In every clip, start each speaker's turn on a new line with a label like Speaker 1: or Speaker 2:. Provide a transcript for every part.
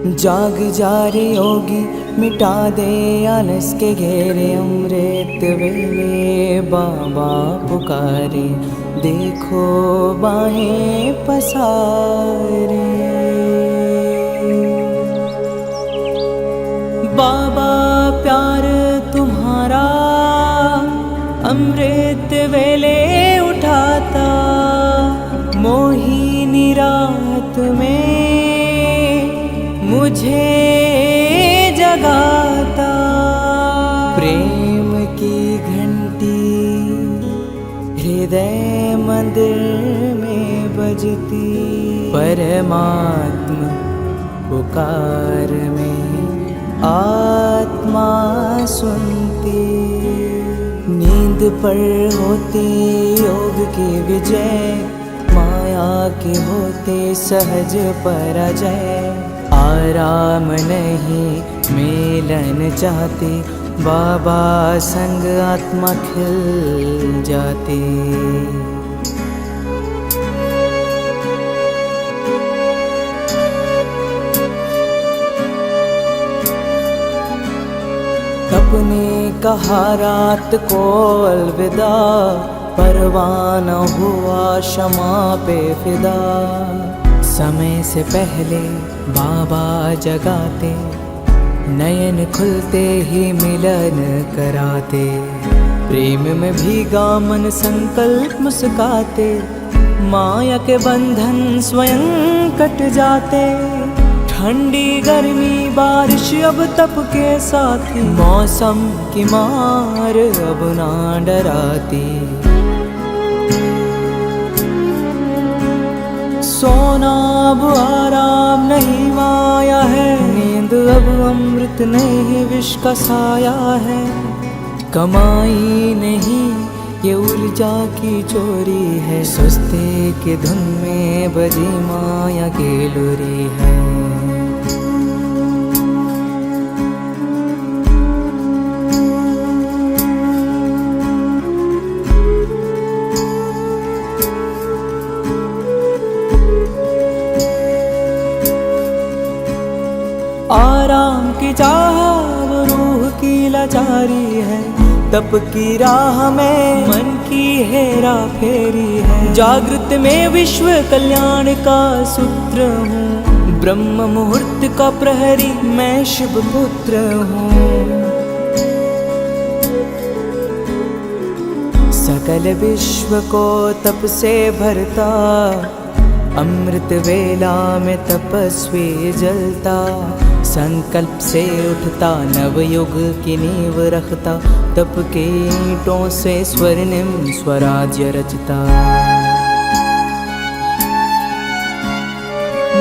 Speaker 1: जाग जा रे योगी मिटा दे आलस के घेरे, अमृत वेले बाबा पुकारे, देखो बाहें पसारे। बाबा प्यार तुम्हारा अमृत वेले उठाता, मोहिनी रात में मुझे जगाता। प्रेम की घंटी हृदय मंदिर में बजती, परमात्मा पुकार में आत्मा सुनती। नींद पर होती योग की विजय, माया के होते सहज पराजय। आराम नहीं मिलन चाहती, बाबा संग आत्मा खिल जाती। अपने कहा रात को अलविदा, परवाना हुआ क्षमा पे फिदा। समय से पहले बाबा जगाते, नयन खुलते ही मिलन कराते। प्रेम में भीगा मन संकल्प मुस्काते, माया के बंधन स्वयं कट जाते। ठंडी गर्मी बारिश अब तप के साथी, मौसम की मार अब ना डराती। सोना अब आराम नहीं माया है, नींद अब अमृत नहीं विष का साया है। कमाई नहीं ये ऊर्जा की चोरी है, सुस्ते के धुन में बजी माया की लोरी है। आराम की चाह वो रूह की लाचारी है, तप की राह में मन की हेरा फेरी है। जागृत में विश्व कल्याण का सूत्र हूँ, ब्रह्म मुहूर्त का प्रहरी मैं शिव पुत्र हूँ। सकल विश्व को तप से भरता, अमृत वेला में तपस्वी जलता। संकल्प से उठता नवयुग की नींव रखता, तप के ईंटों से स्वर्णिम स्वराज्य रचता।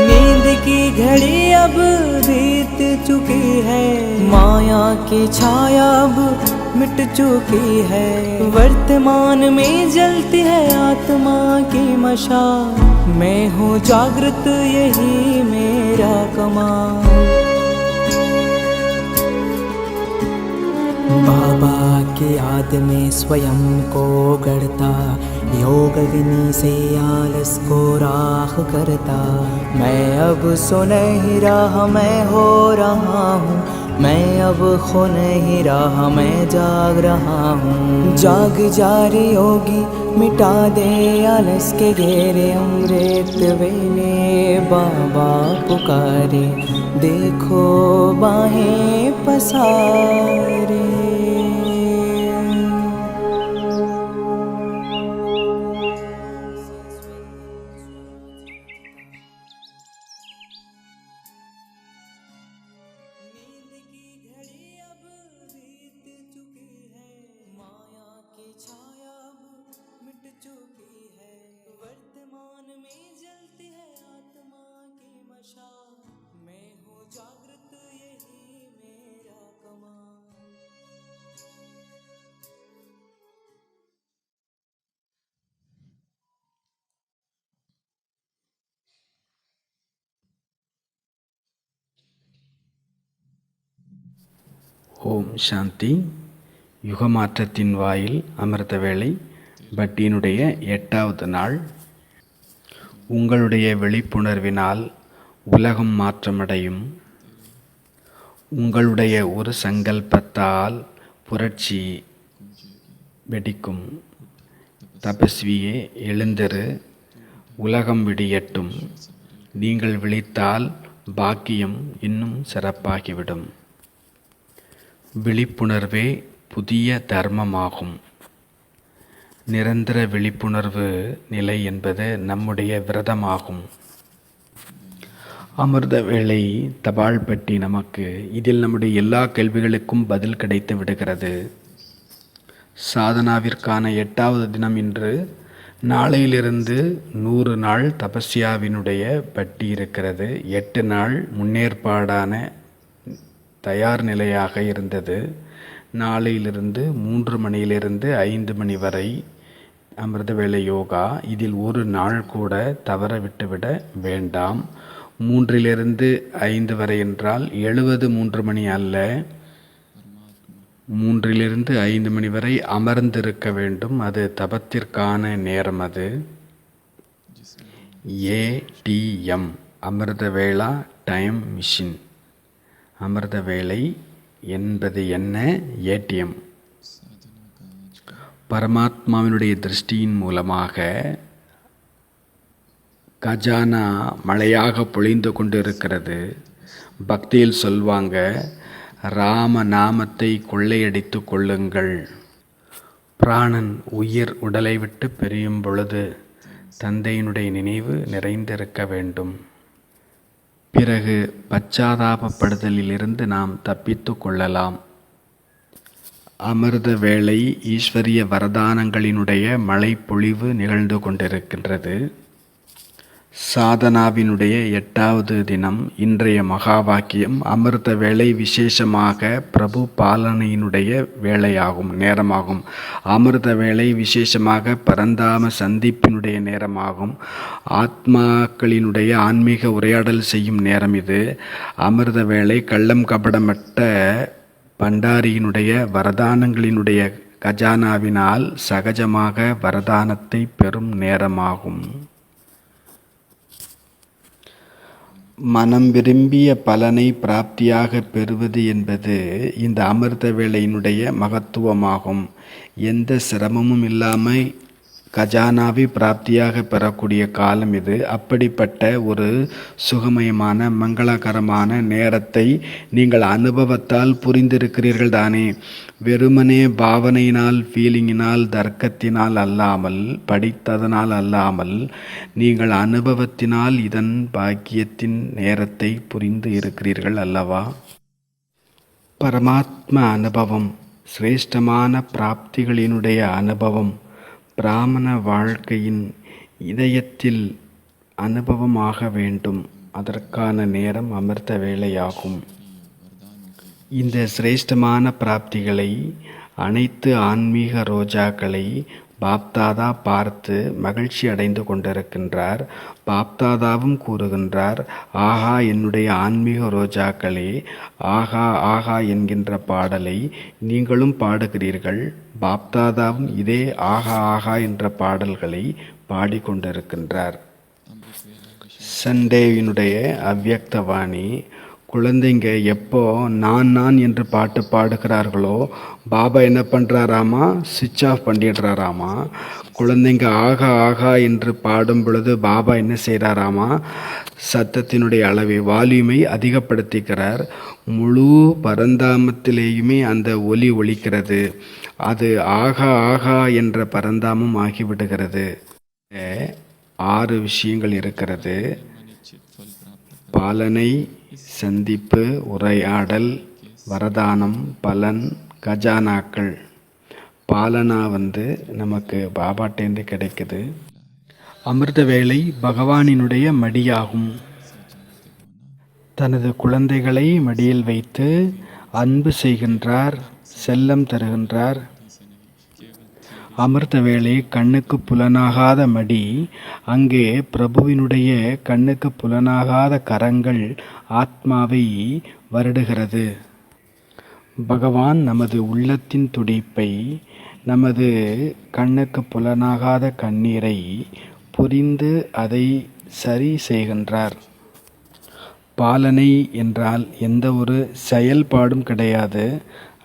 Speaker 1: नींद की घड़ी अब बीत चुकी है, माया की छाया अब मिट चुकी है। वर्तमान में जलती है आत्मा की मशाल, मैं हूँ जागृत यही मेरा कमाल। बाबा की याद में स्वयं को गढ़ता, योग अग्नि से आलस को राख करता। मैं अब सो नहीं रहा मैं हो रहा हूँ, मैं अब खो नहीं रहा मैं जाग रहा हूँ। जाग जा रे योगी मिटा दे आलस के घेरे, अमृत वेले बाबा पुकारे, देखो बाहें पसारे। वर्तमान में जलती है आत्मा की मशाल, मैं हूँ जागृत यही मेरा कमाल।
Speaker 2: ஓம் சாந்தி. யுகமாற்றத்தின் வாயில் அமிர்த வேளை பட்டியினுடைய 8வது நாள். உங்களுடைய விழிப்புணர்வினால் உலகம் மாற்றமடையும், உங்களுடைய ஒரு சங்கல்பத்தால் புரட்சி வெடிக்கும். தபஸ்வியே, எழுந்திரு, உலகம் விடியட்டும். நீங்கள் விழித்தால் பாக்கியம் இன்னும் சிறப்பாகிவிடும். விழிப்புணர்வே புதிய தர்மமாகும். நிரந்தர விழிப்புணர்வு நிலை என்பது நம்முடைய விரதமாகும். அமிர்த வேளை தபால் பெட்டி நமக்கு இதில் நம்முடைய எல்லா கேள்விகளுக்கும் பதில் கிடைத்து விடுகிறது. சாதனாவிற்கான 8வது தினம் இன்று. நாளையிலிருந்து 100 நாள் தபஸ்யாவினுடைய பட்டி இருக்கிறது. 8 நாள் முன்னேற்பாடான தயார் நிலையாக இருந்தது. நாளையிலிருந்து 3 மணியிலிருந்து 5 மணி வரை அமிர்த வேளை யோகா. இதில் ஒரு நாள் கூட தவற விட்டுவிட வேண்டாம். 3லிருந்து 5 வரை என்றால் 70 3 மணி அல்ல, 3லிருந்து 5 மணி வரை அமர்ந்திருக்க வேண்டும். அது தபத்திற்கான நேரம். அது ஏடிஎம், அமிர்த வேளா டைம் மிஷின். அமிர்த வேளை என்பது என்ன? ஏடிஎம். பரமாத்மாவினுடைய திருஷ்டியின் மூலமாக கஜானா மழையாக பொழிந்து கொண்டு இருக்கிறது. பக்தியில் சொல்வாங்க, ராம நாமத்தை கொள்ளையடித்து கொள்ளுங்கள். பிராணன் உயிர் உடலை விட்டு பிரியும் பொழுது தந்தையினுடைய நினைவு நிறைந்திருக்க வேண்டும். பிறகு பச்சாதாபப்படுதலிலிருந்து நாம் தப்பித்து கொள்ளலாம். அமிர்த வேளை ஈஸ்வரிய வரதானங்களினுடைய மழை பொழிவு நிகழ்ந்து கொண்டிருக்கின்றது. சாதனாவினுடைய 8வது தினம். இன்றைய மகா வாக்கியம் அமிர்த வேளை விசேஷமாக பிரபு பாலனையினுடைய வேளையாகும், நேரமாகும். அமிர்த வேளை விசேஷமாக பரந்தாம சந்திப்பினுடைய நேரமாகும். ஆத்மாக்களினுடைய ஆன்மீக உரையாடல் செய்யும் நேரம் இது. அமிர்த வேளை கள்ளம் கபடமற்ற பண்டாரியினுடைய வரதானங்களினுடைய கஜானாவினால் சகஜமாக வரதானத்தை பெறும் நேரமாகும். மனம் விரும்பிய பலனை பிராப்தியாக பெறுவது என்பது இந்த அமிர்த வேளையினுடைய மகத்துவமாகும். எந்த சிரமமும் இல்லாமல் கஜானாவை பிராப்தியாக பெறக்கூடிய காலம் இது. அப்படிப்பட்ட ஒரு சுகமயமான மங்களகரமான நேரத்தை நீங்கள் அனுபவத்தால் புரிந்திருக்கிறீர்கள் தானே? வெறுமனே பாவனையினால், ஃபீலிங்கினால், தர்க்கத்தினால் அல்லாமல், படித்ததனால் அல்லாமல், நீங்கள் அனுபவத்தினால் இதன் பாக்கியத்தின் நேரத்தை புரிந்து இருக்கிறீர்கள் அல்லவா? பரமாத்ம அனுபவம், சிரேஷ்டமான பிராப்திகளினுடைய அனுபவம் பிராமண வாழ்க்கையின் இதயத்தில் அனுபவமாக வேண்டும். அதற்கான நேரம் அமிர்த வேளையாகும். இந்த சிரேஷ்டமான பிராப்திகளை, அனைத்து ஆன்மீக ரோஜாக்களை பாப்தாதா பார்த்து மகிழ்ச்சி அடைந்து கொண்டிருக்கின்றார். பாப்தாதாவும் கூறுகின்றார், ஆஹா என்னுடைய ஆன்மீக ரோஜாக்களே, ஆஹா ஆஹா என்கின்ற பாடலை நீங்களும் பாடுகிறீர்கள். பாப்தாதாவும் இதே ஆஹா ஆஹா என்ற பாடல்களை பாடிக்கொண்டிருக்கின்றார். சண்டேவினுடைய அவ்யக்தவாணி. குழந்தைங்க எப்போ நான் நான் என்று பாட்டு பாடுகிறார்களோ பாபா என்ன பண்ணுறாராமா? சுவிட்ச் ஆஃப் பண்ணிடுறாராமா. குழந்தைங்க ஆகா ஆகா என்று பாடும் பொழுது பாபா என்ன செய்கிறாராமா? சத்தத்தினுடைய அளவை, வால்யூமை அதிகப்படுத்திக்கிறார். முழு பரந்தாமத்திலேயுமே அந்த ஒலி ஒலிக்கிறது. அது ஆகா ஆகா என்ற பரந்தாமம் ஆகிவிடுகிறது. 6 விஷயங்கள் இருக்கிறது. பாலனை, சந்திப்பு, உரையாடல், வரதானம், பலன், கஜானாக்கள். பாலனா நமக்கு பாபாட்டேந்து கிடைக்குது. அமிர்த வேளை பகவானினுடைய மடியாகும். தனது குழந்தைகளை மடியில் வைத்து அன்பு செய்கின்றார், செல்லம் தருகின்றார். அமிர்த வேளை கண்ணுக்கு புலனாகாத மடி. அங்கே பிரபுவினுடைய கண்ணுக்கு புலனாகாத கரங்கள் ஆத்மாவை வருடுகிறது. பகவான் நமது உள்ளத்தின் துடிப்பை, நமது கண்ணுக்கு புலனாகாத கண்ணீரை புரிந்து அதை சரி செய்கின்றார். பாலனை என்றால் எந்த ஒரு செயல்பாடும் கிடையாது,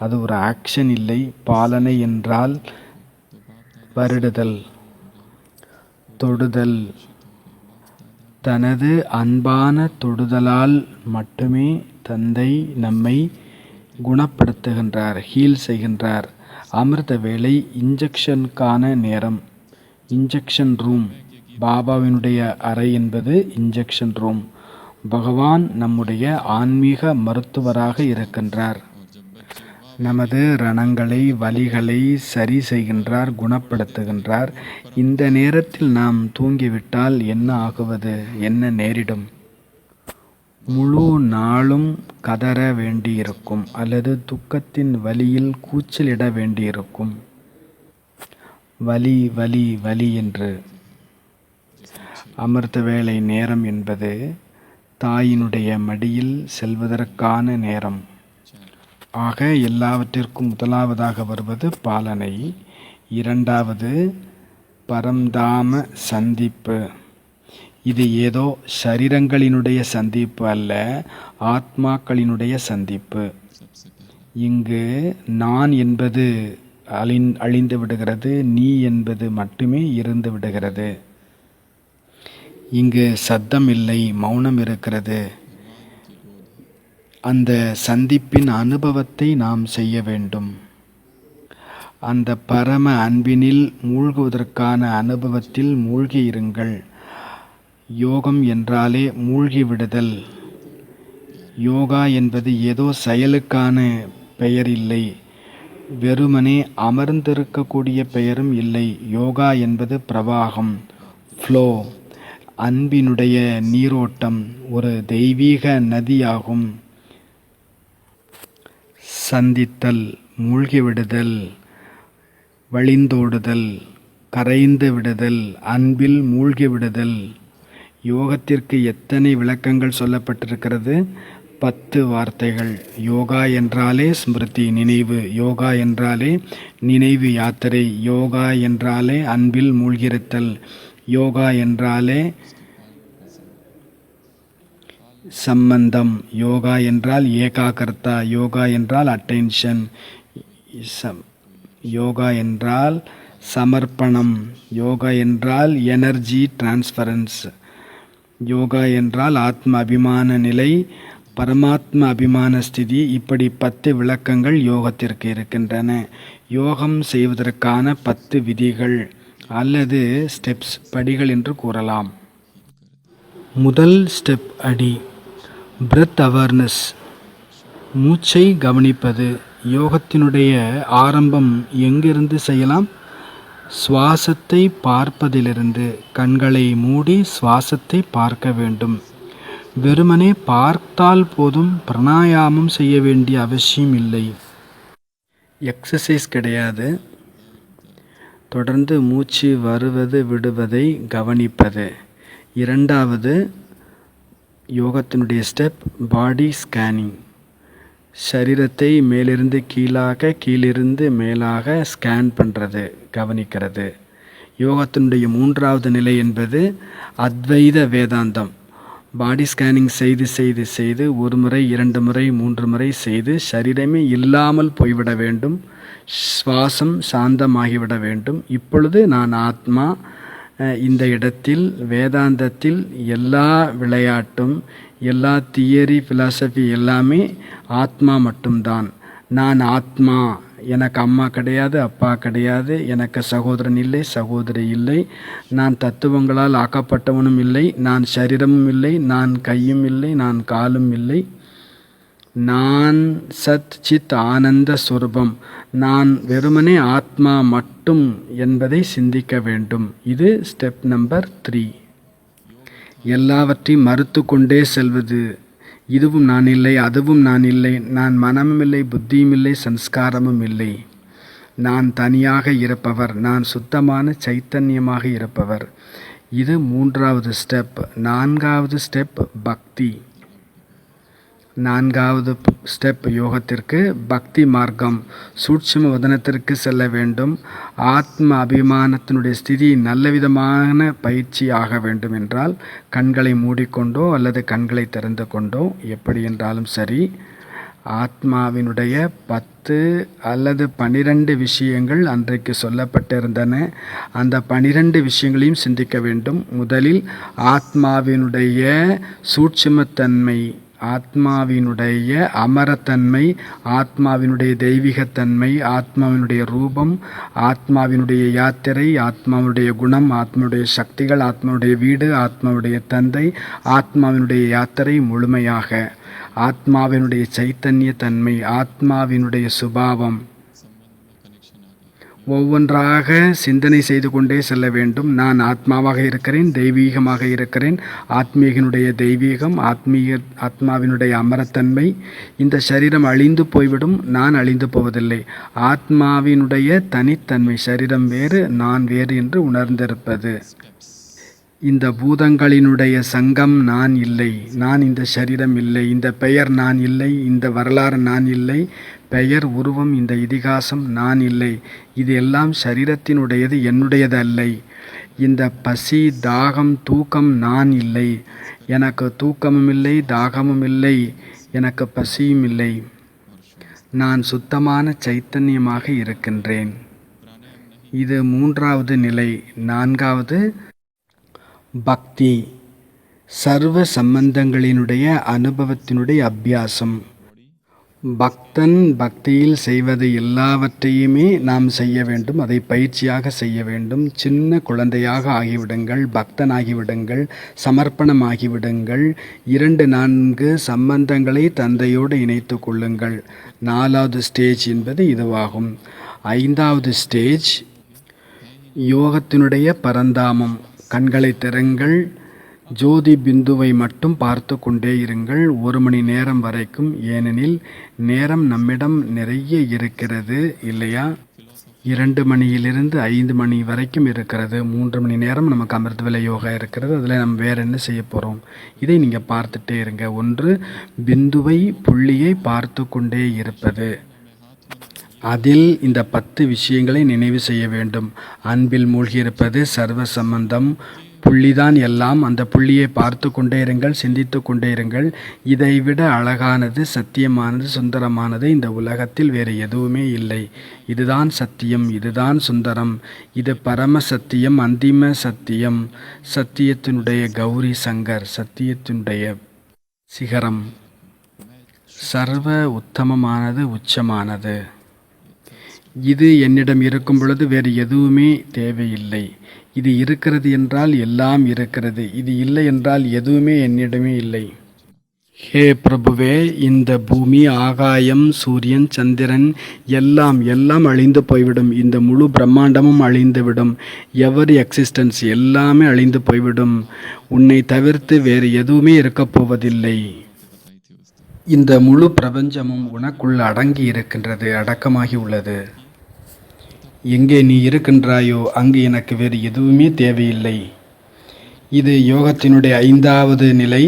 Speaker 2: அது ஒரு ஆக்ஷன் இல்லை. பாலனை என்றால் வருடுதல், தொடுதல். தனது அன்பான தொடுதலால் மட்டுமே தந்தை நம்மை குணப்படுத்துகின்றார், ஹீல் செய்கின்றார். அமிர்த வேளை இன்ஜெக்ஷனுக்கான நேரம். இன்ஜெக்ஷன் ரூம், பாபாவினுடைய அறை என்பது இன்ஜெக்ஷன் ரூம். பகவான் நம்முடைய ஆன்மீக மருத்துவராக இருக்கின்றார். நமது ரணங்களை, வலிகளை சரி செய்கின்றார், குணப்படுத்துகின்றார். இந்த நேரத்தில் நாம் தூங்கிவிட்டால் என்ன ஆகுவது, என்ன நேரிடும்? முழு நாளும் கதற வேண்டியிருக்கும், அல்லது துக்கத்தின் வலியில் கூச்சலிட வேண்டியிருக்கும். வலி வலி வலி என்று. அமிர்த வேளை நேரம் என்பது தாயினுடைய மடியில் செல்வதற்கான நேரம். ஆக எல்லாவற்றிற்கும் முதலாவதாக வருவது பாலனை, இரண்டாவது பரம்தாம சந்திப்பு. இது ஏதோ சரீரங்களினுடைய சந்திப்பு அல்ல, ஆத்மாக்களினுடைய சந்திப்பு. இங்கு நான் என்பது அழிந்து விடுகிறது, நீ என்பது மட்டுமே இருந்து விடுகிறது. இங்கு சத்தம் இல்லை, மௌனம் இருக்கிறது. அந்த சந்திப்பின் அனுபவத்தை நாம் செய்ய வேண்டும். அந்த பரம அன்பினில் மூழ்குவதற்கான அனுபவத்தில் மூழ்கி இருங்கள். யோகம் என்றாலே மூழ்கி விடுதல். யோகா என்பது ஏதோ செயலுக்கான பெயர் இல்லை, வெறுமனே அமர்ந்திருக்கக்கூடிய பெயரும் இல்லை. யோகா என்பது பிரவாகம், ஃப்ளோ, அன்பினுடைய நீரோட்டம், ஒரு தெய்வீக நதியாகும். சந்தித்தல், மூழ்கிவிடுதல், வழிந்தோடுதல், கரைந்து விடுதல், அன்பில் மூழ்கிவிடுதல். யோகத்திற்கு எத்தனை விளக்கங்கள் சொல்லப்பட்டிருக்கிறது? 10 வார்த்தைகள். யோகா என்றாலே ஸ்மிருதி, நினைவு. யோகா என்றாலே நினைவு யாத்திரை. யோகா என்றாலே அன்பில் மூழ்கியிருத்தல். யோகா என்றாலே சம்பந்தம். யோகா என்றால் ஏகாகிரதா. யோகா என்றால் அட்டென்ஷன். யோகா என்றால் சமர்ப்பணம். யோகா என்றால் எனர்ஜி டிரான்ஸ்ஃபரன்ஸ். யோகா என்றால் ஆத்ம அபிமான நிலை, பரமாத்ம அபிமான ஸ்திதி. இப்படி 10 விளக்கங்கள் யோகத்திற்கு இருக்கின்றன. யோகம் செய்வதற்கான 10 விதிகள் அல்லது ஸ்டெப்ஸ், படிகள் என்று கூறலாம். முதல் ஸ்டெப் அடி, பிரெத் அவேர்னஸ், மூச்சை கவனிப்பது. யோகத்தினுடைய ஆரம்பம் எங்கிருந்து செய்யலாம்? சுவாசத்தை பார்ப்பதிலிருந்து. கண்களை மூடி சுவாசத்தை பார்க்க வேண்டும். வெறுமனே பார்த்தால் போதும், பிராணாயாமம் செய்ய வேண்டிய அவசியம் இல்லை, எக்ஸசைஸ் கிடையாது. தொடர்ந்து மூச்சு வருவது விடுவதை கவனிப்பது. இரண்டாவது யோகத்தினுடைய ஸ்டெப் பாடி ஸ்கேனிங். சரீரத்தை மேலிருந்து கீழாக, கீழிருந்து மேலாக ஸ்கேன் பண்ணுறது, கவனிக்கிறது. யோகத்தினுடைய 3வது நிலை என்பது அத்வைத வேதாந்தம். பாடி ஸ்கேனிங் செய்து செய்து செய்து 1 முறை 2 முறை 3 முறை செய்து சரீரமே இல்லாமல் போய்விட வேண்டும். சுவாசம் சாந்தமாகிவிட வேண்டும். இப்பொழுது நான் ஆத்மா. இந்த இடத்தில் வேதாந்தத்தில் எல்லா விளையாட்டும், எல்லா தியரி, ஃபிலாசபி எல்லாமே ஆத்மா மட்டும்தான். நான் ஆத்மா. எனக்கு அம்மா கிடையாது, அப்பா கிடையாது, எனக்கு சகோதரன் இல்லை, சகோதரி இல்லை, நான் தத்துவங்களால் ஆக்கப்பட்டவனும் இல்லை, நான் சரீரமும் இல்லை, நான் கையும் இல்லை, நான் காலும் இல்லை. நான் சத் சித் ஆனந்த ஸ்வரூபம். நான் வெறுமனே ஆத்மா மட்டும் என்பதை சிந்திக்க வேண்டும். இது ஸ்டெப் நம்பர் 3. எல்லாவற்றையும் மறுத்து கொண்டே செல்வது. இதுவும் நான் இல்லை, அதுவும் நான் இல்லை, நான் மனமும் இல்லை, புத்தியும் இல்லை, சம்ஸ்காரமும் இல்லை, நான் தனியாக இருப்பவர், நான் சுத்தமான சைத்தன்யமாக இருப்பவர். இது 3வது ஸ்டெப். 4வது ஸ்டெப் பக்தி. 4வது ஸ்டெப் யோகத்திற்கு பக்தி மார்க்கம் சூட்சும வதனத்திற்கு செல்ல வேண்டும். ஆத்ம அபிமானத்தினுடைய ஸ்திதி நல்லவிதமான பயிற்சி ஆக வேண்டும் என்றால் கண்களை மூடிக்கொண்டோ அல்லது கண்களை திறந்து கொண்டோ எப்படி என்றாலும் சரி, ஆத்மாவினுடைய 10 அல்லது 12 விஷயங்கள் அன்றைக்கு சொல்லப்பட்டிருந்தன. அந்த 12 விஷயங்களையும் சிந்திக்க வேண்டும். முதலில் ஆத்மாவினுடைய சூட்சுமத்தன்மை, ஆத்மாவினுடைய அமரத்தன்மை, ஆத்மாவினுடைய தெய்வீகத்தன்மை, ஆத்மாவினுடைய ரூபம், ஆத்மாவினுடைய யாத்திரை, ஆத்மாவினுடைய குணம், ஆத்மாவுடைய சக்திகள், ஆத்மாவுடைய வீடு, ஆத்மாவுடைய தந்தை, ஆத்மாவினுடைய யாத்திரை முழுமையாக, ஆத்மாவினுடைய சைத்தன்ய தன்மை, ஆத்மாவினுடைய சுபாவம் ஒவ்வொன்றாக சிந்தனை செய்து கொண்டே செல்ல வேண்டும். நான் ஆத்மாவாக இருக்கிறேன், தெய்வீகமாக இருக்கிறேன், ஆத்மீகனுடைய தெய்வீகம், ஆத்மாவினுடைய அமரத்தன்மை. இந்த சரீரம் அழிந்து போய்விடும், நான் அழிந்து போவதில்லை. ஆத்மாவினுடைய தனித்தன்மை, சரீரம் வேறு நான் வேறு என்று உணர்ந்திருப்பது. இந்த பூதங்களினுடைய சங்கம் நான் இல்லை, நான் இந்த சரீரம் இல்லை, இந்த பெயர் நான் இல்லை, இந்த வரலாறு நான் இல்லை, பெயர் உருவம் இந்த இதிகாசம் நான் இல்லை, இது எல்லாம் சரீரத்தினுடையது, என்னுடையது அல்ல. இந்த பசி தாகம் தூக்கம் நான் இல்லை, எனக்கு தூக்கமும் இல்லை, தாகமும் இல்லை, எனக்கு பசியும் இல்லை, நான் சுத்தமான சைத்தன்யமாக இருக்கின்றேன். இது 3வது நிலை. 4வது பக்தி, சர்வ சம்பந்தங்களினுடைய அனுபவத்தினுடைய அபியாசம். பக்தன் பக்தியில் செய்வது எல்லாவற்றையுமே நாம் செய்ய வேண்டும், அதை பயிற்சியாக செய்ய வேண்டும். சின்ன குழந்தையாக ஆகிவிடுங்கள், பக்தனாகிவிடுங்கள், சமர்ப்பணமாகிவிடுங்கள். 2-4 சம்பந்தங்களை தந்தையோடு இணைத்து கொள்ளுங்கள். 4வது ஸ்டேஜ் என்பது இதுவாகும். 5வது ஸ்டேஜ் யோகத்தினுடைய பரந்தாமம். கண்களை திறங்கள், ஜோதி பிந்துவை மட்டும் பார்த்து கொண்டே இருங்கள் 1 மணி நேரம் வரைக்கும். ஏனெனில் நேரம் நம்மிடம் நிறைய இருக்கிறது இல்லையா? 2 மணியிலிருந்து 5 மணி வரைக்கும் இருக்கிறது. 3 மணி நேரம் நமக்கு அமிர்தவேளை யோகா இருக்கிறது. அதில் நம்ம வேறு என்ன செய்ய போகிறோம்? இதை நீங்கள் பார்த்துட்டே இருங்க. 1 பிந்துவை, புள்ளியை பார்த்து கொண்டே இருப்பது. அதில் இந்த 10 விஷயங்களை நினைவு செய்ய வேண்டும். அன்பில் மூழ்கியிருப்பது, சர்வ சம்பந்தம், புள்ளிதான் எல்லாம். அந்த புள்ளியை பார்த்து கொண்டே இருங்கள், சிந்தித்து கொண்டே இருங்கள். இதைவிட அழகானது, சத்தியமானது, சுந்தரமானது இந்த உலகத்தில் வேறு எதுவுமே இல்லை. இதுதான் சத்தியம், இதுதான் சுந்தரம், இது பரம சத்தியம், அந்திம சத்தியம், சத்தியத்தினுடைய கௌரி சங்கர், சத்தியத்தினுடைய சிகரம், சர்வ உத்தமமானது, உச்சமானது. இது என்னிடம் இருக்கும் பொழுது வேறு எதுவுமே தேவையில்லை. இது இருக்கிறது என்றால் எல்லாம் இருக்கிறது, இது இல்லை என்றால் எதுவுமே என்னிடமே இல்லை. ஹே பிரபுவே, இந்த பூமி, ஆகாயம், சூரியன், சந்திரன் எல்லாம் அழிந்து போய்விடும். இந்த முழு பிரம்மாண்டமும் அழிந்துவிடும். எவரி எக்ஸிஸ்டன்ஸ் எல்லாமே அழிந்து போய்விடும். உன்னை தவிர்த்து வேறு எதுவுமே இருக்கப் போவதில்லை. இந்த முழு பிரபஞ்சமும் உனக்குள் அடங்கி இருக்கின்றது, அடக்கமாகி உள்ளது. எங்கே நீ இருக்கின்றாயோ அங்கு எனக்கு வேறு எதுவுமே தேவையில்லை. இது யோகத்தினுடைய 5வது நிலை.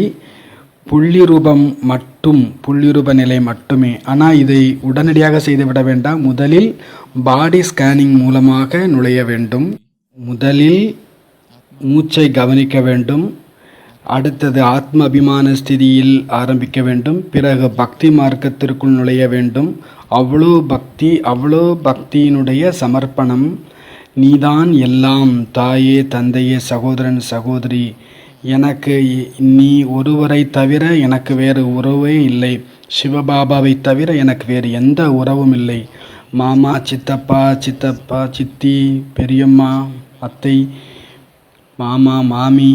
Speaker 2: புள்ளி ரூபம் மட்டும், புள்ளி ரூப நிலை மட்டுமே. ஆனால் இதை உடனடியாக செய்துவிட வேண்டாம். முதலில் பாடி ஸ்கேனிங் மூலமாக நுழைய வேண்டும். முதலில் மூச்சை கவனிக்க வேண்டும். அடுத்தது ஆத்ம அபிமான ஸ்திதியில் ஆரம்பிக்க வேண்டும். பிறகு பக்தி மார்க்கத்திற்குள் நுழைய வேண்டும். அவ்வளோ பக்தியினுடைய சமர்ப்பணம். நீதான் எல்லாம், தாயே, தந்தையே, சகோதரன், சகோதரி, எனக்கு நீ ஒருவரை தவிர எனக்கு வேறு உறவே இல்லை. சிவபாபாவை தவிர எனக்கு வேறு எந்த உறவும் இல்லை. மாமா, சித்தப்பா, சித்தி, பெரியம்மா, அத்தை, மாமா, மாமி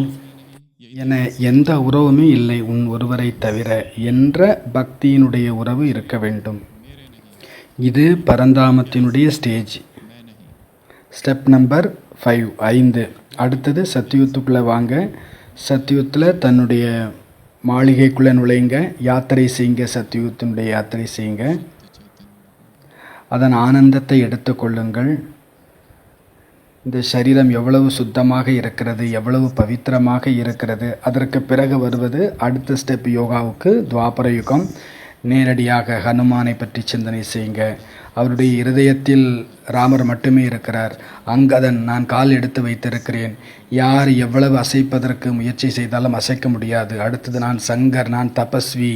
Speaker 2: என எந்த உறவுமே இல்லை உன் ஒருவரை தவிர என்ற பக்தியினுடைய உறவு இருக்க வேண்டும். இது பரந்தாமத்தினுடைய ஸ்டேஜ். Step number 5. அடுத்தது சத்தியுத்துக்குள்ளே வாங்க. சத்தியுத்தில் தன்னுடைய மாளிகைக்குள்ளே நுழைங்க. யாத்திரை செய்யுங்க, சத்தியுத்தினுடைய யாத்திரை செய்யுங்க. அதன் ஆனந்தத்தை எடுத்துக்கொள்ளுங்கள். இந்த சரீரம் எவ்வளவு சுத்தமாக இருக்கிறது, எவ்வளவு பவித்திரமாக இருக்கிறது. அதற்கு பிறகு வருவது அடுத்த ஸ்டெப் யோகாவுக்கு துவாபர யுகம். நேரடியாக ஹனுமானை பற்றி சிந்தனை செய்யுங்க. அவருடைய இருதயத்தில் ராமர் மட்டுமே இருக்கிறார். அங்கதன் நான் கால் எடுத்து வைத்திருக்கிறேன். யார் எவ்வளவு அசைப்பதற்கு முயற்சி செய்தாலும் அசைக்க முடியாது. அடுத்தது நான் சங்கர், நான் தபஸ்வி.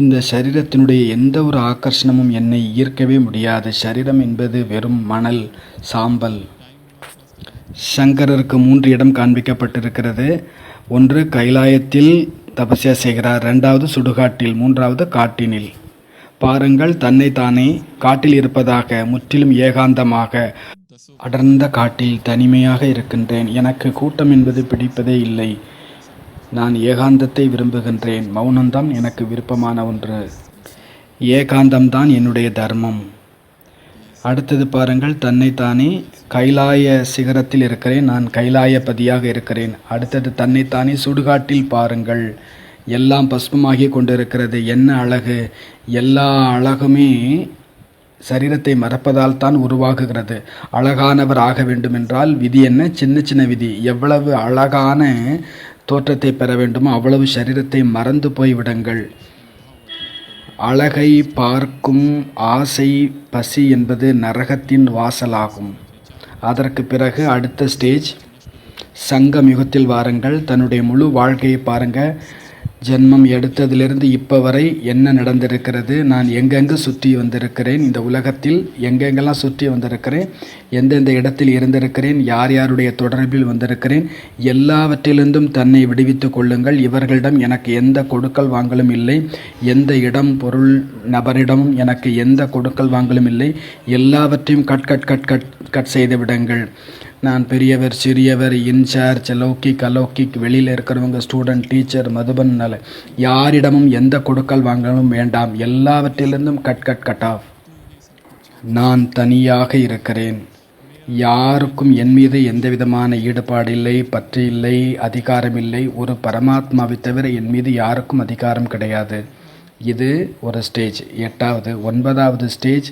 Speaker 2: இந்த சரீரத்தினுடைய எந்த ஒரு ஆகர்ஷணமும் என்னை ஈர்க்கவே முடியாது. சரீரம் என்பது வெறும் மணல், சாம்பல். சங்கரருக்கு 3 இடம் காண்பிக்கப்பட்டிருக்கிறது. ஒன்று கைலாயத்தில் தபஸ்யா செய்கிறார், 2வது சுடுகாட்டில், 3வது காட்டினில். பாருங்கள், தன்னைத்தானே காட்டில் இருப்பதாக, முற்றிலும் ஏகாந்தமாக அடர்ந்த காட்டில் தனிமையாக இருக்கின்றேன். எனக்கு கூட்டம் என்பது பிடிப்பதே இல்லை. நான் ஏகாந்தத்தை விரும்புகின்றேன். மௌனம்தான் எனக்கு விருப்பமான ஒன்று. ஏகாந்தம்தான் என்னுடைய தர்மம். அடுத்தது பாருங்கள், தன்னைத்தானே கைலாய சிகரத்தில் இருக்கிறேன், நான் கைலாயபதியாக இருக்கிறேன். அடுத்தது தன்னைத்தானே சுடுகாட்டில் பாருங்கள், எல்லாம் பஸ்மமாகி கொண்டிருக்கிறது. என்ன அழகு! எல்லா அழகுமே சரீரத்தை மறப்பதால் தான் உருவாகுகிறது. அழகானவர் ஆக வேண்டுமென்றால் விதி என்ன? சின்ன சின்ன விதி. எவ்வளவு அழகான தோற்றத்தை பெற வேண்டுமோ அவ்வளவு சரீரத்தை மறந்து போய்விடுங்கள். அழகை பார்க்கும் ஆசை, பசி என்பது நரகத்தின் வாசலாகும். அதற்கு பிறகு அடுத்த ஸ்டேஜ் சங்கம் யுகத்தில் வாருங்கள். தன்னுடைய முழு வாழ்க்கையை பாருங்கள். ஜென்மம் எடுத்ததிலிருந்து இப்போ வரை என்ன நடந்திருக்கிறது, நான் எங்கெங்கு சுற்றி வந்திருக்கிறேன், இந்த உலகத்தில் எங்கெங்கெல்லாம் சுற்றி வந்திருக்கிறேன், எந்தெந்த இடத்தில் இருந்திருக்கிறேன், யார் யாருடைய தொடர்பில் வந்திருக்கிறேன், எல்லாவற்றிலிருந்தும் தன்னை விடுவித்து கொள்ளுங்கள். இவர்களிடம் எனக்கு எந்த கொடுக்கல் வாங்கலும் இல்லை. எந்த இடம், பொருள், நபரிடமும் எனக்கு எந்த கொடுக்கல் வாங்கலும் இல்லை. எல்லாவற்றையும் கட் செய்து விடுங்கள். நான் பெரியவர், சிறியவர், இன்சார்ஜ், லௌகிக், அலௌகிக், வெளியில் இருக்கிறவங்க, ஸ்டூடெண்ட், டீச்சர், மதுபன், யாரிடமும் எந்த கொடுக்கல் வாங்கலும் வேண்டாம். எல்லாவற்றிலிருந்தும் கட் ஆஃப். நான் தனியாக இருக்கிறேன். யாருக்கும் என் மீது எந்த விதமான ஈடுபாடு இல்லை, பற்று இல்லை, அதிகாரம் இல்லை. ஒரு பரமாத்மாவை தவிர என் மீது யாருக்கும் அதிகாரம் கிடையாது. இது ஒரு ஸ்டேஜ். 8வது. 9வது ஸ்டேஜ்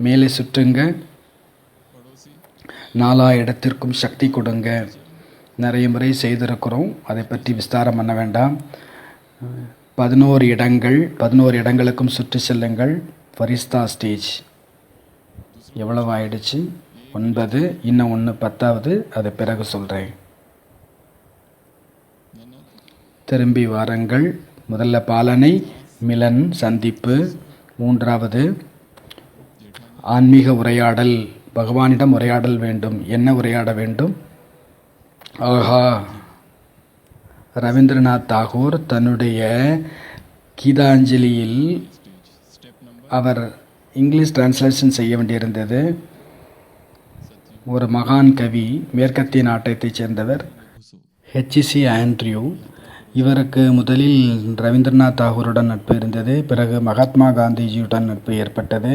Speaker 2: மேலே சுற்றுங்க. 4 இடத்திற்கும் சக்தி கொடுங்க. நிறைய முறை செய்திருக்கிறோம், அதை பற்றி விஸ்தாரம் பண்ண வேண்டாம். 11 இடங்கள், 11 இடங்களுக்கும் சுற்றி செல்லுங்கள். ஃபரிஸ்தா ஸ்டேஜ் எவ்வளவு ஆயிடுச்சு? 9. இன்னும் 1 10வது, அதை பிறகு சொல்கிறேன். திரும்பி வாருங்கள். முதல்ல பாலனை, மிலன், சந்திப்பு. 3வது ஆன்மீக உரையாடல். பகவானிடம் உரையாடல் வேண்டும். என்ன உரையாட வேண்டும்? ஆஹா, ரவீந்திரநாத் தாகூர் தன்னுடைய கீதாஞ்சலியில் அவர் இங்கிலீஷ் டிரான்ஸ்லேஷன் செய்ய வேண்டியிருந்தது. ஒரு மகான் கவி, மேற்கத்திய நாட்டைச் சேர்ந்தவர், H.C. ஆண்ட்ரியூ. இவருக்கு முதலில் ரவீந்திரநாத் தாகூருடன் நட்பு இருந்தது. பிறகு மகாத்மா காந்திஜியுடன் நட்பு ஏற்பட்டது.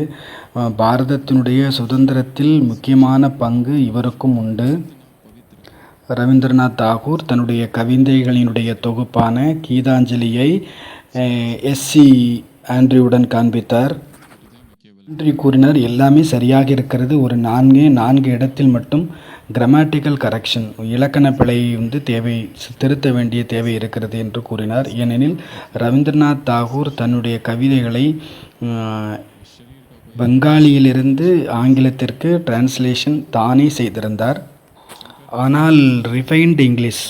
Speaker 2: பாரதத்தினுடைய சுதந்திரத்தில் முக்கியமான பங்கு இவருக்கும் உண்டு. ரவீந்திரநாத் தாகூர் தன்னுடைய கவிதைகளினுடைய தொகுப்பான கீதாஞ்சலியை S.C. ஆண்ட்ரியூடன் காண்பித்தார். ஆண்ட்ரி கூறினார், எல்லாமே சரியாக இருக்கிறது, ஒரு 4 இடத்தில் மட்டும் கிராமட்டிக்கல் கரெக்ஷன், இலக்கண பிழை திருத்த வேண்டிய தேவை இருக்கிறது என்று கூறினார். ஏனெனில் ரவீந்திரநாத் தாகூர் தன்னுடைய கவிதைகளை பெங்காலியிலிருந்து ஆங்கிலத்திற்கு டிரான்ஸ்லேஷன் தானே செய்திருந்தார். ஆனால் ரிஃபைன்டு இங்கிலீஷ்,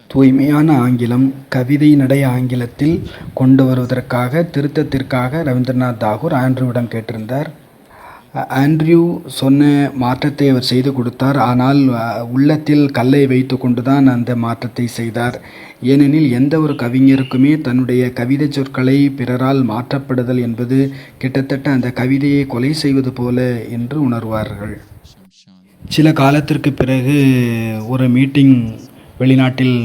Speaker 2: தூய்மையான ஆங்கிலம், கவிதை நடை ஆங்கிலத்தில் கொண்டு வருவதற்காக, திருத்தத்திற்காக ரவீந்திரநாத் தாகூர் ஆண்ட்ரியூவிடம் கேட்டிருந்தார். ஆண்ட்ரியூ சொன்ன மாற்றத்தை அவர் செய்து கொடுத்தார். ஆனால் உள்ளத்தில் கல்லை வைத்து கொண்டு தான் அந்த மாற்றத்தை செய்தார். ஏனெனில் எந்த ஒரு கவிஞருக்குமே தன்னுடைய கவிதை சொற்களை பிறரால் மாற்றப்படுதல் என்பது கிட்டத்தட்ட அந்த கவிதையை கொலை செய்வது போல என்று உணர்வார்கள். சில காலத்திற்கு பிறகு ஒரு மீட்டிங் வெளிநாட்டில்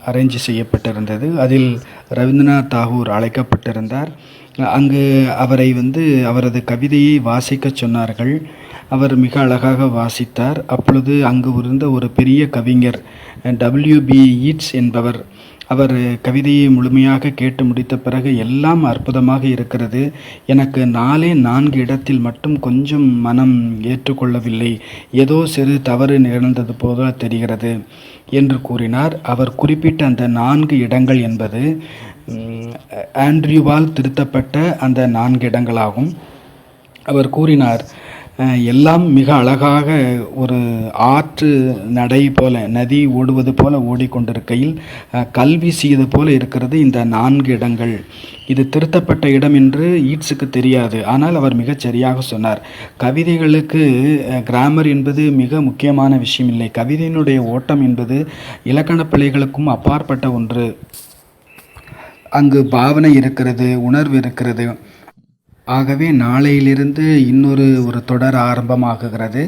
Speaker 2: அரேஞ்ச் செய்யப்பட்டிருந்தது. அதில் ரவீந்திரநாத் தாகூர் அழைக்கப்பட்டிருந்தார். அங்கு அவரை அவரது கவிதையை வாசிக்க சொன்னார்கள். அவர் மிக அழகாக வாசித்தார். அப்பொழுது அங்கு இருந்த ஒரு பெரிய கவிஞர் W.B. ஈட்ஸ் என்பவர், அவர் கவிதையை முழுமையாக கேட்டு முடித்த பிறகு, எல்லாம் அற்புதமாக இருக்கிறது, எனக்கு 4 இடத்தில் மட்டும் கொஞ்சம் மனம் ஏற்றுக்கொள்ளவில்லை, ஏதோ சிறு தவறு நிகழ்ந்தது போல தெரிகிறது என்று கூறினார். அவர் குறிப்பிட்ட அந்த 4 இடங்கள் என்பது ஆண்ட்ரியூவால் திருத்தப்பட்ட அந்த 4 இடங்களாகும். அவர் கூறினார், எல்லாம் மிக அழகாக ஒரு ஆற்று நடை போல, நதி ஓடுவது போல ஓடிக்கொண்டிருக்கையில் கல்வி செய்வது போல இருக்கிறது இந்த 4 இடங்கள். இது திருத்தப்பட்ட இடம் என்று ஈட்ஸுக்கு தெரியாது. ஆனால் அவர் மிகச் சரியாக சொன்னார். கவிதைகளுக்கு கிராமர் என்பது மிக முக்கியமான விஷயம் இல்லை. கவிதையினுடைய ஓட்டம் என்பது இலக்கண பிழைகளுக்கும் அப்பாற்பட்ட ஒன்று. அங்கு பாவனை இருக்கிறது, உணர்வு இருக்கிறது. ஆகவே நாளையிலிருந்து ஒரு தொடர் ஆரம்பமாகுகிறது.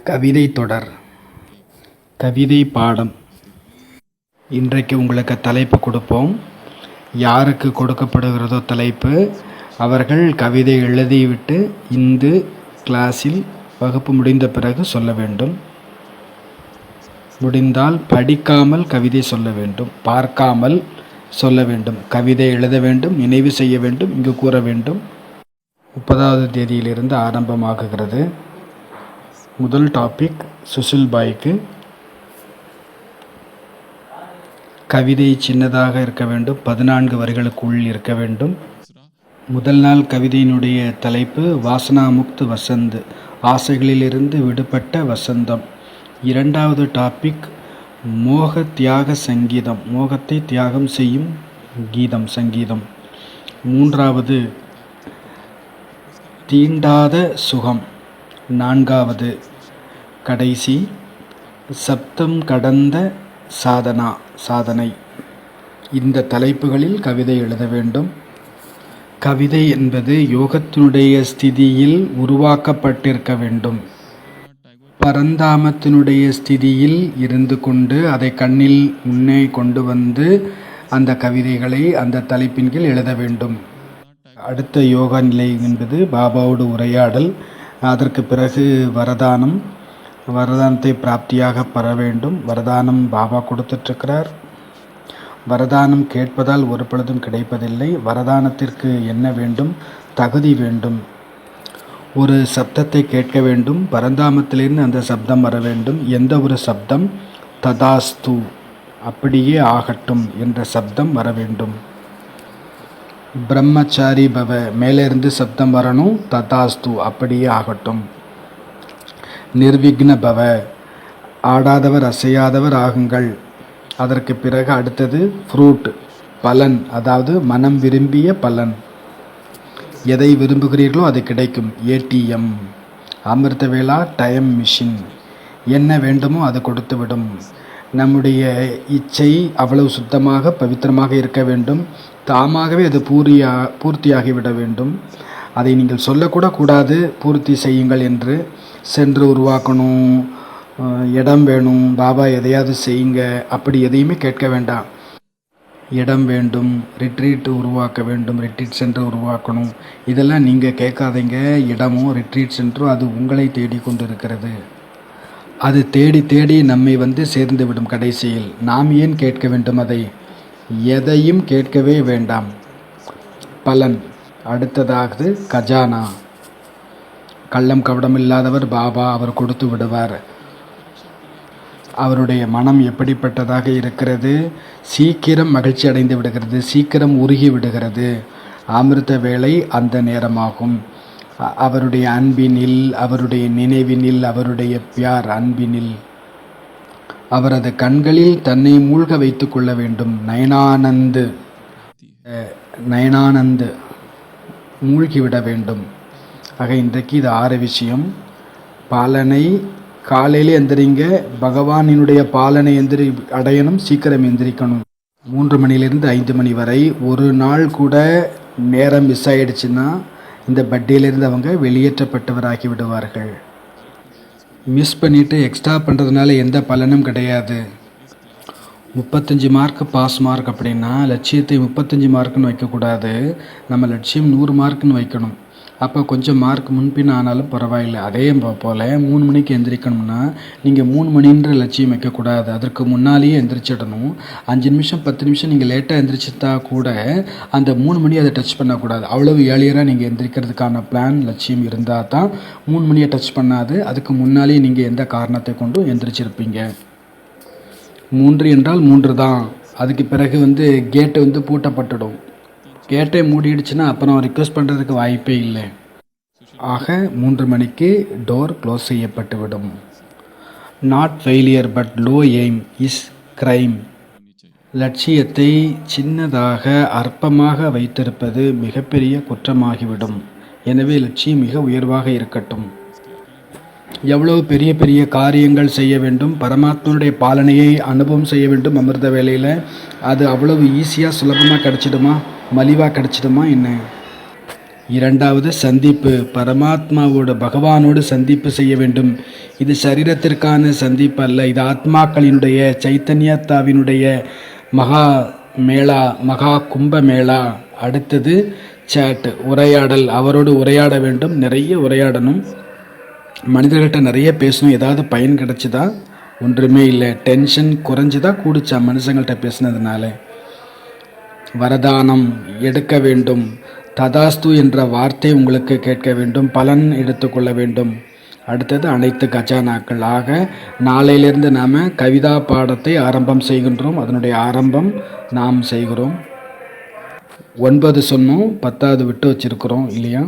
Speaker 2: கவிதை தொடர், கவிதை பாடம். இன்றைக்கு உங்களுக்கு தலைப்பு கொடுப்போம். யாருக்கு கொடுக்கப்படுகிறதோ தலைப்பு, அவர்கள் கவிதை எழுதிவிட்டு இந்த கிளாஸில் வகுப்பு முடிந்த பிறகு சொல்ல வேண்டும். முடிந்தால் படிக்காமல் கவிதை சொல்ல வேண்டும், பார்க்காமல் சொல்ல வேண்டும். கவிதை எழுத வேண்டும், நினைவு செய்ய வேண்டும், இங்கு கூற வேண்டும். 30வது தேதியிலிருந்து ஆரம்பமாகுகிறது. முதல் டாபிக் சுசில்பாய்க்கு. கவிதை சின்னதாக இருக்க வேண்டும், 14 வரிகளுக்குள் இருக்க வேண்டும். முதல் நாள் கவிதையினுடைய தலைப்பு வாசனா முக்த் வசந்த், ஆசைகளிலிருந்து விடுபட்ட வசந்தம். 2வது டாபிக் மோக தியாக சங்கீதம், மோகத்தை தியாகம் செய்யும் கீதம், சங்கீதம். 3வது தீண்டாத சுகம். 4வது கடைசி சப்தம் கடந்த சாதனா, சாதனை. இந்த தலைப்புகளில் கவிதை எழுத வேண்டும். கவிதை என்பது யோகத்தினுடைய ஸ்திதியில் உருவாக்கப்பட்டிருக்க வேண்டும். பரந்தாமத்தினுடைய ஸ்திதியில் இருந்து கொண்டு அதை கண்ணில் முன்னே கொண்டு வந்து அந்த கவிதைகளை அந்த தலைப்பின் கீழ் எழுத வேண்டும். அடுத்த யோகா நிலை என்பது பாபாவோடு உரையாடல். அதற்கு பிறகு வரதானம். வரதானத்தை பிராப்தியாக பெற வேண்டும். வரதானம் பாபா கொடுத்துட்ருக்கிறார். வரதானம் கேட்பதால் ஒரு பொழுதும் கிடைப்பதில்லை. வரதானத்திற்கு என்ன வேண்டும்? தகுதி வேண்டும். ஒரு சப்தத்தை கேட்க வேண்டும். பரந்தாமத்திலிருந்து அந்த சப்தம் வர வேண்டும். எந்த ஒரு சப்தம்? ததாஸ்து, அப்படியே ஆகட்டும் என்ற சப்தம் வர வேண்டும். பிரம்மச்சாரி பவ, மேலிருந்து சப்தம் வரணும். ததாஸ்து, அப்படியே ஆகட்டும். நிர்விக்ன பவ, ஆடாதவர் அசையாதவர் ஆகுங்கள். அதற்கு பிறகு அடுத்தது ஃப்ரூட், பலன், அதாவது மனம் விரும்பிய பலன். எதை விரும்புகிறீர்களோ அது கிடைக்கும். ஏடிஎம், அமிர்த வேளா டைம் மிஷின். என்ன வேண்டுமோ அது கொடுத்து விடும். நம்முடைய இச்சை அவ்வளவு சுத்தமாக பவித்திரமாக இருக்க வேண்டும். தாமாகவே அது பூர்த்தியாகிவிட வேண்டும். அதை நீங்கள் சொல்லக்கூட கூடாது, பூர்த்தி செய்யுங்கள் என்று. சென்று உருவாக்கணும், இடம் வேணும், பாபா எதையாவது செய்யுங்க, அப்படி எதையுமே கேட்க வேண்டாம். இடம் வேண்டும், ரிட்ரீட் உருவாக்க வேண்டும், ரிட்ரீட் சென்டர் உருவாக்கணும், இதெல்லாம் நீங்கள் கேட்காதீங்க. இடமோ ரிட்ரீட் சென்டரோ அது உங்களை தேடிக்கொண்டு இருக்கிறது. அது தேடி தேடி நம்மை சேர்ந்து விடும். கடைசியில் நாம் ஏன் கேட்க வேண்டும்? அதை எதையும் கேட்கவே வேண்டாம். பலன். அடுத்ததாக கஜானா, கள்ளம் கபடம் இல்லாதவர் பாபா, அவர் கொடுத்து விடுவார். அவருடைய மனம் எப்படிப்பட்டதாக இருக்கிறது? சீக்கிரம் மகிழ்ச்சி அடைந்து விடுகிறது, சீக்கிரம் உருகி விடுகிறது. அமிர்த வேளை அந்த நேரமாகும். அவருடைய அன்பினில், அவருடைய நினைவினில், அவருடைய பியார் அன்பினில், அவரது கண்களில் தன்னை மூழ்க வைத்து கொள்ள வேண்டும். நயனானந்து மூழ்கிவிட வேண்டும். ஆக இன்றைக்கு இது 6 விஷயம். பாலனை காலையில் எந்திரிங்க. பகவானினுடைய பாலனை அடையணும், சீக்கிரம் எந்திரிக்கணும். 3 மணிலிருந்து 5 மணி வரை. ஒரு நாள் கூட நேரம் மிஸ் ஆகிடுச்சுன்னா இந்த பட்டியலிருந்து அவங்க வெளியேற்றப்பட்டவராகி விடுவார்கள். மிஸ் பண்ணிவிட்டு எக்ஸ்ட்ரா பண்ணுறதுனால எந்த பலனும் கிடையாது. 35 மார்க் பாஸ் மார்க் அப்படின்னா லட்சியத்தை 35 மார்க்குன்னு வைக்கக்கூடாது. நம்ம லட்சியம் 100 மார்க்குன்னு வைக்கணும். அப்போ கொஞ்சம் மார்க் முன்பின் ஆனாலும் பரவாயில்லை. அதே போல் 3 மணிக்கு எந்திரிக்கணும்னா நீங்கள் 3 மணின்ற லட்சியம் வைக்கக்கூடாது. அதற்கு முன்னாலேயே எந்திரிச்சிடணும். 5 நிமிஷம் 10 நிமிஷம் நீங்கள் லேட்டாக எந்திரிச்சிட்டா கூட அந்த 3 மணி அதை டச் பண்ணக்கூடாது. அவ்வளவு ஏர்லியராக நீங்கள் எந்திரிக்கிறதுக்கான பிளான், லட்சியம் இருந்தால் தான் 3 மணியை டச் பண்ணாது. அதுக்கு முன்னாலேயே நீங்கள் எந்த காரணத்தை கொண்டும் எந்திரிச்சிருப்பீங்க. 3 என்றால் 3 தான். அதுக்கு பிறகு கேட்டு பூட்டப்பட்டுடும். கேட்டை மூடிடுச்சுன்னா அப்புறம் ரிக்வெஸ்ட் பண்ணுறதுக்கு வாய்ப்பே இல்லை. ஆக 3 மணிக்கு டோர் க்ளோஸ் செய்யப்பட்டு விடும். Not failure but low aim is crime. லட்சியத்தை சின்னதாக அற்பமாக வைத்திருப்பது மிகப்பெரிய குற்றமாகிவிடும். எனவே லட்சியம் மிக உயர்வாக இருக்கட்டும். எவ்வளவு பெரிய பெரிய காரியங்கள் செய்ய வேண்டும், பரமாத்மனுடைய பாலனையை அனுபவம் செய்ய வேண்டும் அமிர்த வேளையில், அது அவ்வளவு ஈஸியாக சுலபமாக கிடச்சிடுமா, மலிவாக கிடச்சிடுமா என்ன? 2வது சந்திப்பு, பரமாத்மாவோட பகவானோடு சந்திப்பு செய்ய வேண்டும். இது சரீரத்திற்கான சந்திப்பு அல்ல, இது ஆத்மாக்களினுடைய சைத்தன்யத்தாவினுடைய மகா மேளா, மகா கும்ப மேளா. அடுத்தது சேட், உரையாடல். அவரோடு உரையாட வேண்டும், நிறைய உரையாடணும், மனிதர்கிட்ட நிறைய பேசணும். ஏதாவது பயன் கிடச்சிதா? ஒன்றுமே இல்லை. டென்ஷன் குறைஞ்சிதா கூடிச்சா மனுஷங்கள்கிட்ட பேசுனதுனால? வரதானம் எடுக்க வேண்டும். ததாஸ்து என்ற வார்த்தை உங்களுக்கு கேட்க வேண்டும், பலன் எடுத்துக்கொள்ள வேண்டும். அடுத்தது அனைத்து கஜானாக்கள். ஆக நாளையிலிருந்து நாம் கவிதா பாடத்தை ஆரம்பம் செய்கின்றோம். அதனுடைய ஆரம்பம் நாம் செய்கிறோம். 9 சொன்னோம், 10வது விட்டு வச்சிருக்கிறோம் இல்லையா?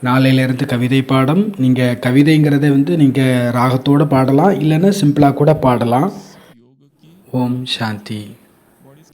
Speaker 2: நாளையிலேருந்து கவிதை பாடம். நீங்கள் கவிதைங்கிறத நீங்கள் ராகத்தோடு பாடலாம், இல்லைன்னா சிம்பிளாக கூட பாடலாம். ஓம் சாந்தி.